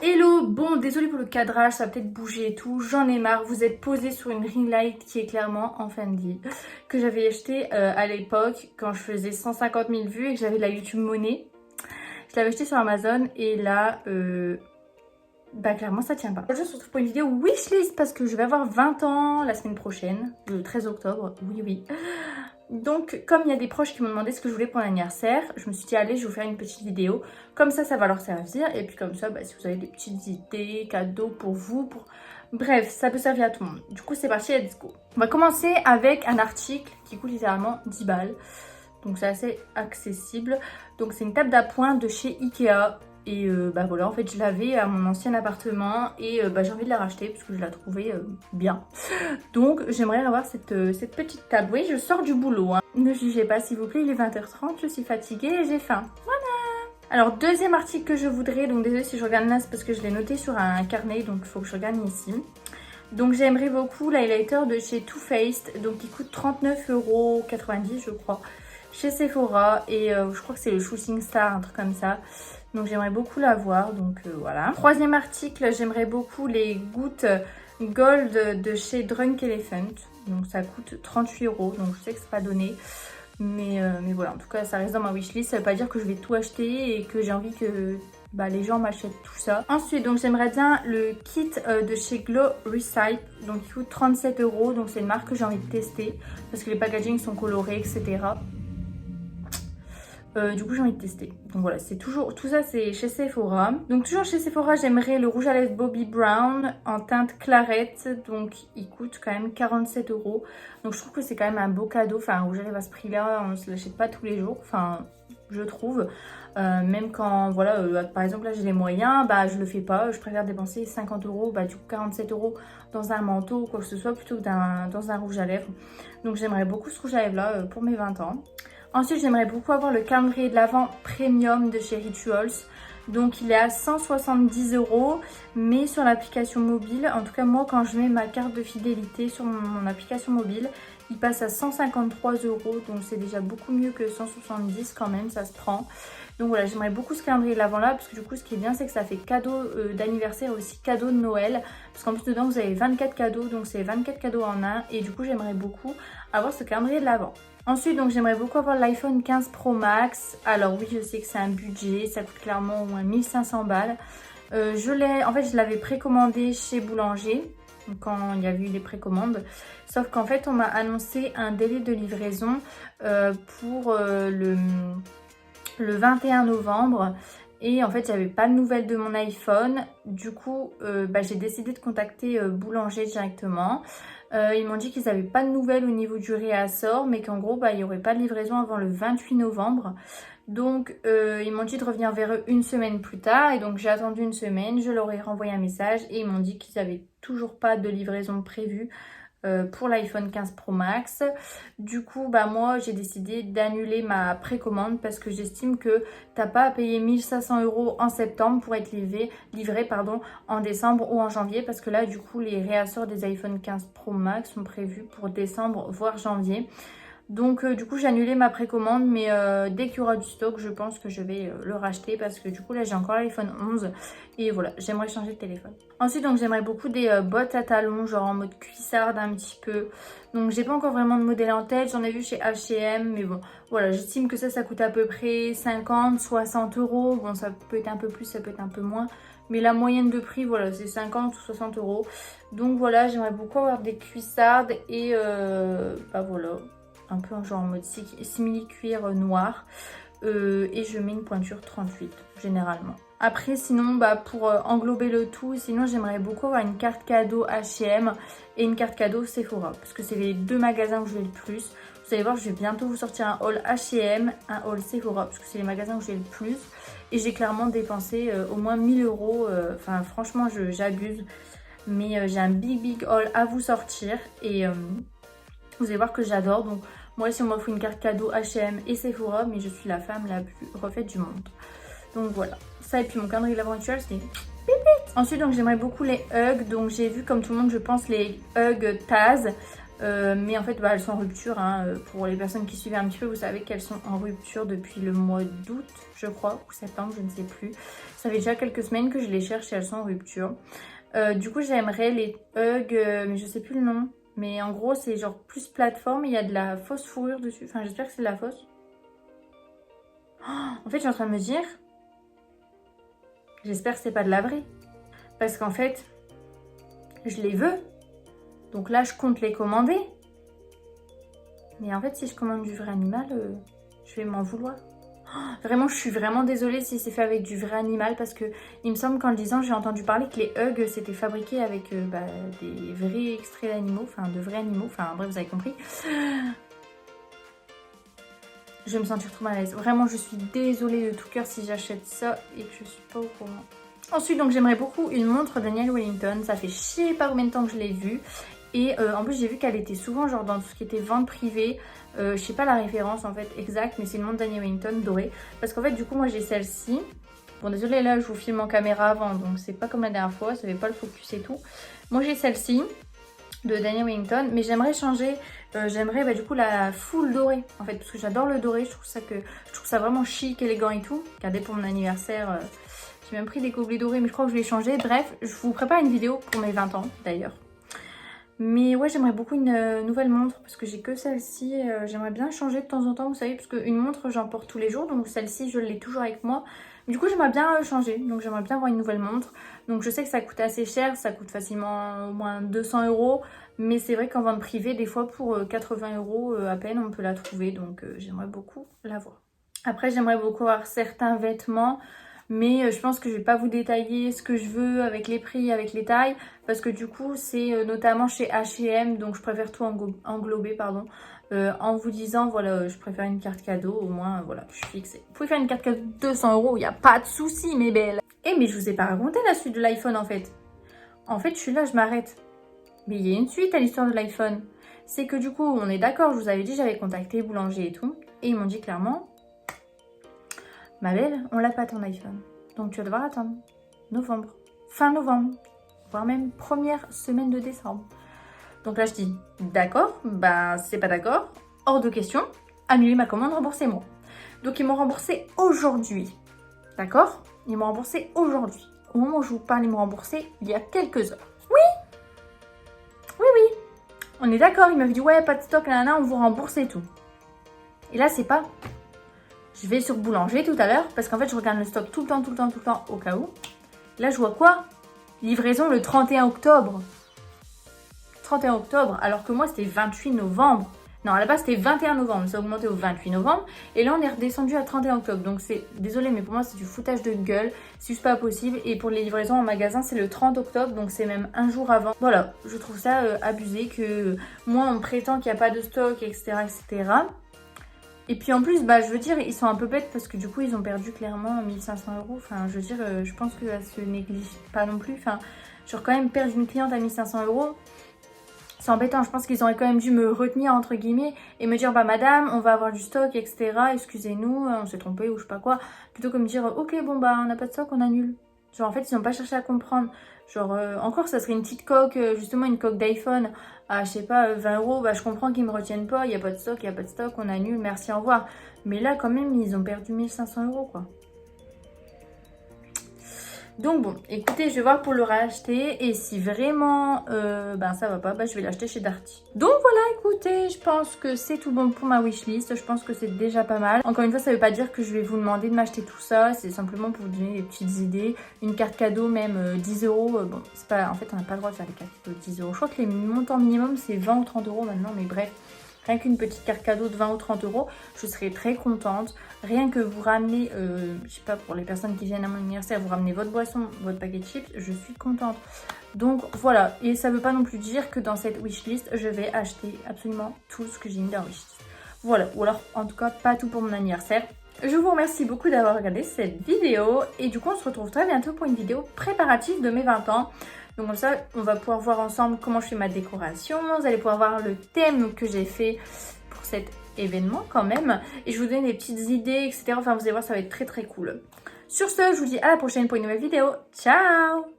Hello, bon désolé pour le cadrage, ça va peut-être bouger et tout, j'en ai marre, vous êtes posé sur une ring light qui est clairement en fin de vie, que j'avais acheté à l'époque quand je faisais 150 000 vues et que j'avais de la YouTube monnaie. Je l'avais acheté sur Amazon et là, clairement ça tient pas. Aujourd'hui on se retrouve pour une vidéo wishlist parce que je vais avoir 20 ans la semaine prochaine, le 13 octobre, oui. Donc, comme il y a des proches qui m'ont demandé ce que je voulais pour l'anniversaire, je me suis dit, allez, je vais vous faire une petite vidéo. Comme ça va leur servir. Et puis comme ça, si vous avez des petites idées, cadeaux pour vous, bref, ça peut servir à tout le monde. Du coup, c'est parti, let's go. On va commencer avec un article qui coûte littéralement 10 balles. Donc, c'est assez accessible. Donc, c'est une table d'appoint de chez Ikea. Et voilà, en fait je l'avais à mon ancien appartement et j'ai envie de la racheter parce que je la trouvais bien. Donc j'aimerais avoir cette petite table. Oui, je sors du boulot, hein. Ne jugez pas s'il vous plaît, il est 20h30, je suis fatiguée et j'ai faim. Voilà. Alors deuxième article que je voudrais, donc désolée si je regarde là, c'est parce que je l'ai noté sur un carnet, donc il faut que je regarde ici. Donc j'aimerais beaucoup l'highlighter de chez Too Faced, donc il coûte 39,90 € je crois, chez Sephora et je crois que c'est le Shooting Star, un truc comme ça. Donc j'aimerais beaucoup l'avoir, donc voilà. Troisième article, j'aimerais beaucoup les gouttes gold de chez Drunk Elephant. Donc ça coûte 38 €, donc je sais que c'est pas donné. Mais voilà, en tout cas ça reste dans ma wishlist. Ça veut pas dire que je vais tout acheter et que j'ai envie que les gens m'achètent tout ça. Ensuite, donc j'aimerais bien le kit de chez Glow Recycle. Donc il coûte 37 €, donc c'est une marque que j'ai envie de tester. Parce que les packagings sont colorés, etc. Du coup j'ai envie de tester. Donc voilà, c'est toujours tout ça, c'est chez Sephora. Donc toujours chez Sephora, j'aimerais le rouge à lèvres Bobbi Brown en teinte clarette. Donc il coûte quand même 47 €. Donc je trouve que c'est quand même un beau cadeau. Enfin un rouge à lèvres à ce prix là, on ne se l'achète pas tous les jours. Enfin je trouve. Même quand voilà, par exemple là j'ai les moyens, je le fais pas. Je préfère dépenser 50 €, du coup 47 € dans un manteau ou quoi que ce soit plutôt que dans un rouge à lèvres. Donc j'aimerais beaucoup ce rouge à lèvres là pour mes 20 ans. Ensuite, j'aimerais beaucoup avoir le calendrier de l'Avent Premium de chez Rituals. Donc, il est à 170 €, mais sur l'application mobile, en tout cas moi, quand je mets ma carte de fidélité sur mon application mobile, il passe à 153 €. Donc, c'est déjà beaucoup mieux que 170 quand même, ça se prend. Donc voilà, j'aimerais beaucoup ce calendrier de l'Avent là, parce que du coup, ce qui est bien, c'est que ça fait cadeau d'anniversaire et aussi cadeau de Noël. Parce qu'en plus, dedans, vous avez 24 cadeaux, donc c'est 24 cadeaux en un. Et du coup, j'aimerais beaucoup avoir ce calendrier de l'Avent. Ensuite, donc j'aimerais beaucoup avoir l'iPhone 15 Pro Max. Alors oui, je sais que c'est un budget, ça coûte clairement au moins 1500 balles. Je l'avais précommandé chez Boulanger quand il y a eu les précommandes. Sauf qu'en fait, on m'a annoncé un délai de livraison pour le 21 novembre. Et en fait, j'avais pas de nouvelles de mon iPhone. Du coup, j'ai décidé de contacter Boulanger directement. Ils m'ont dit qu'ils n'avaient pas de nouvelles au niveau du réassort, mais qu'en gros, il n'y aurait pas de livraison avant le 28 novembre. Donc, ils m'ont dit de revenir vers eux une semaine plus tard. Et donc, j'ai attendu une semaine, je leur ai renvoyé un message et ils m'ont dit qu'ils n'avaient toujours pas de livraison prévue pour l'iPhone 15 Pro Max. Du coup, moi, j'ai décidé d'annuler ma précommande parce que j'estime que t'as pas à payer 1500 € en septembre pour être livré en décembre ou en janvier, parce que là, du coup, les réassorts des iPhone 15 Pro Max sont prévus pour décembre, voire janvier. Donc du coup j'ai annulé ma précommande, mais dès qu'il y aura du stock, je pense que je vais le racheter parce que du coup là j'ai encore l'iPhone 11 et voilà, j'aimerais changer de téléphone. Ensuite donc j'aimerais beaucoup des bottes à talons, genre en mode cuissarde un petit peu. Donc j'ai pas encore vraiment de modèle en tête, j'en ai vu chez H&M, mais bon voilà, j'estime que ça coûte à peu près 50-60 €. Bon, ça peut être un peu plus, ça peut être un peu moins. Mais la moyenne de prix, voilà, c'est 50 ou 60 €. Donc voilà, j'aimerais beaucoup avoir des cuissardes et voilà, un peu genre en mode simili-cuir noir. Et je mets une pointure 38 généralement. Après sinon pour englober le tout, sinon j'aimerais beaucoup avoir une carte cadeau H&M et une carte cadeau Sephora. Parce que c'est les deux magasins où je vais le plus. Vous allez voir, je vais bientôt vous sortir un haul H&M, un haul Sephora. Parce que c'est les magasins où je vais le plus. Et j'ai clairement dépensé au moins 1000 €. Enfin franchement j'abuse. Mais j'ai un big haul à vous sortir. Et vous allez voir que j'adore. Donc moi si on m'offre une carte cadeau H&M et Sephora, mais je suis la femme la plus refaite du monde. Donc voilà. Ça et puis mon calendrier de l'Avent Rituals, c'est pipit. Ensuite donc j'aimerais beaucoup les Hugs. Donc j'ai vu comme tout le monde je pense les Hugs Taz. Mais en fait, bah, elles sont en rupture. Hein. Pour les personnes qui suivent un petit peu, vous savez qu'elles sont en rupture depuis le mois d'août, je crois, ou septembre, je ne sais plus. Ça fait déjà quelques semaines que je les cherche et elles sont en rupture. Du coup, j'aimerais les Hug, mais je sais plus le nom. Mais en gros, c'est genre plus plateforme. Il y a de la fausse fourrure dessus. Enfin, j'espère que c'est de la fausse. Oh, en fait, je suis en train de me dire... J'espère que c'est pas de la vraie. Parce qu'en fait, je les veux. Donc là, je compte les commander. Mais en fait, si je commande du vrai animal, je vais m'en vouloir. Oh, vraiment, je suis vraiment désolée si c'est fait avec du vrai animal. Parce que il me semble qu'en le disant, j'ai entendu parler que les Hug, c'était fabriqué avec des vrais extraits d'animaux. Enfin, de vrais animaux. Enfin, bref, vous avez compris. Je vais me sentir trop mal à l'aise. Vraiment, je suis désolée de tout cœur si j'achète ça et que je suis pas au courant. Ensuite, donc j'aimerais beaucoup une montre Daniel Wellington. Ça fait je sais pas combien de temps que je l'ai vue. Et en plus, j'ai vu qu'elle était souvent genre dans tout ce qui était vente privée. Je sais pas la référence en fait exacte, mais c'est une montre Daniel Wellington dorée. Parce qu'en fait, du coup, moi j'ai celle-ci. Bon, désolé, là je vous filme en caméra avant, donc c'est pas comme la dernière fois, ça fait pas le focus et tout. Moi j'ai celle-ci de Daniel Wellington, mais j'aimerais changer. J'aimerais du coup la full dorée en fait, parce que j'adore le doré. Je trouve ça vraiment chic, élégant et tout. Regardez, pour mon anniversaire. J'ai même pris des gobelets dorés, mais je crois que je vais changer. Bref, je vous prépare une vidéo pour mes 20 ans, d'ailleurs. Mais ouais, j'aimerais beaucoup une nouvelle montre, parce que j'ai que celle-ci. J'aimerais bien changer de temps en temps, vous savez, parce qu'une montre, j'en porte tous les jours. Donc celle-ci, je l'ai toujours avec moi. Du coup, j'aimerais bien changer. Donc j'aimerais bien avoir une nouvelle montre. Donc je sais que ça coûte assez cher. Ça coûte facilement au moins 200 €. Mais c'est vrai qu'en vente privée, des fois, pour 80 € à peine, on peut la trouver. Donc j'aimerais beaucoup l'avoir. Après, j'aimerais beaucoup avoir certains vêtements. Mais je pense que je vais pas vous détailler ce que je veux avec les prix, avec les tailles. Parce que du coup, c'est notamment chez H&M. Donc je préfère tout englober, pardon. En vous disant, voilà, je préfère une carte cadeau. Au moins, voilà, je suis fixée. Vous pouvez faire une carte cadeau de 200 €. Il n'y a pas de souci, mes belles. Eh, mais je vous ai pas raconté la suite de l'iPhone, en fait. En fait, je suis là, je m'arrête. Mais il y a une suite à l'histoire de l'iPhone. C'est que du coup, on est d'accord, je vous avais dit, j'avais contacté boulanger et tout. Et ils m'ont dit clairement... Ma belle, on l'a pas ton iPhone. Donc tu vas devoir attendre novembre, fin novembre, voire même première semaine de décembre. Donc là je dis d'accord, bah c'est pas d'accord, hors de question, annulez ma commande, remboursez-moi. Donc ils m'ont remboursé aujourd'hui, d'accord? Ils m'ont remboursé aujourd'hui. Au moment où je vous parle, ils m'ont remboursé il y a quelques heures. Oui, oui, oui, on est d'accord, il m'avait dit ouais, pas de stock, là, on vous rembourse et tout. Et là c'est pas... Je vais sur Boulanger tout à l'heure parce qu'en fait, je regarde le stock tout le temps au cas où. Là, je vois quoi? Livraison le 31 octobre. 31 octobre, alors que moi, c'était 28 novembre. Non, à la base, c'était 21 novembre. Ça a augmenté au 28 novembre. Et là, on est redescendu à 31 octobre. Donc, c'est... Désolée, mais pour moi, c'est du foutage de gueule. C'est juste pas possible. Et pour les livraisons en magasin, c'est le 30 octobre. Donc, c'est même un jour avant. Voilà, je trouve ça abusé que moi, on me prétend qu'il n'y a pas de stock, etc., etc. Et puis en plus, bah, je veux dire, ils sont un peu bêtes parce que du coup, ils ont perdu clairement 1500 €. Enfin, je veux dire, je pense que ça se néglige pas non plus. Enfin, genre quand même perdre une cliente à 1500 €, c'est embêtant. Je pense qu'ils auraient quand même dû me retenir, entre guillemets, et me dire, bah madame, on va avoir du stock, etc. Excusez-nous, on s'est trompé ou je sais pas quoi. Plutôt que me dire, ok, bon, bah on n'a pas de stock, on annule. Genre en fait, ils n'ont pas cherché à comprendre. Genre encore, ça serait une petite coque, justement une coque d'iPhone à, je sais pas, 20 €. Bah je comprends qu'ils me retiennent pas, il n'y a pas de stock, il n'y a pas de stock, on annule, merci, au revoir. Mais là, quand même, ils ont perdu 1500 € quoi. Donc bon, écoutez, je vais voir pour le racheter. Et si vraiment ben ça va pas, ben je vais l'acheter chez Darty. Donc voilà, écoutez, je pense que c'est tout bon pour ma wishlist. Je pense que c'est déjà pas mal. Encore une fois, ça veut pas dire que je vais vous demander de m'acheter tout ça. C'est simplement pour vous donner des petites idées. Une carte cadeau, même 10 €. Bon, c'est pas... En fait, on n'a pas le droit de faire des cartes cadeaux de 10 €. Je crois que les montants minimum, c'est 20 ou 30 € maintenant. Mais bref, rien qu'une petite carte cadeau de 20 ou 30 €, je serais très contente. Rien que vous ramenez, je sais pas, pour les personnes qui viennent à mon anniversaire, vous ramenez votre boisson, votre paquet de chips, je suis contente. Donc voilà, et ça veut pas non plus dire que dans cette wishlist, je vais acheter absolument tout ce que j'ai mis dans la wishlist. Voilà, ou alors en tout cas pas tout pour mon anniversaire. Je vous remercie beaucoup d'avoir regardé cette vidéo et du coup on se retrouve très bientôt pour une vidéo préparative de mes 20 ans. Donc comme ça, on va pouvoir voir ensemble comment je fais ma décoration. Vous allez pouvoir voir le thème que j'ai fait pour cet événement quand même. Et je vous donne des petites idées, etc. Enfin, vous allez voir, ça va être très très cool. Sur ce, je vous dis à la prochaine pour une nouvelle vidéo. Ciao!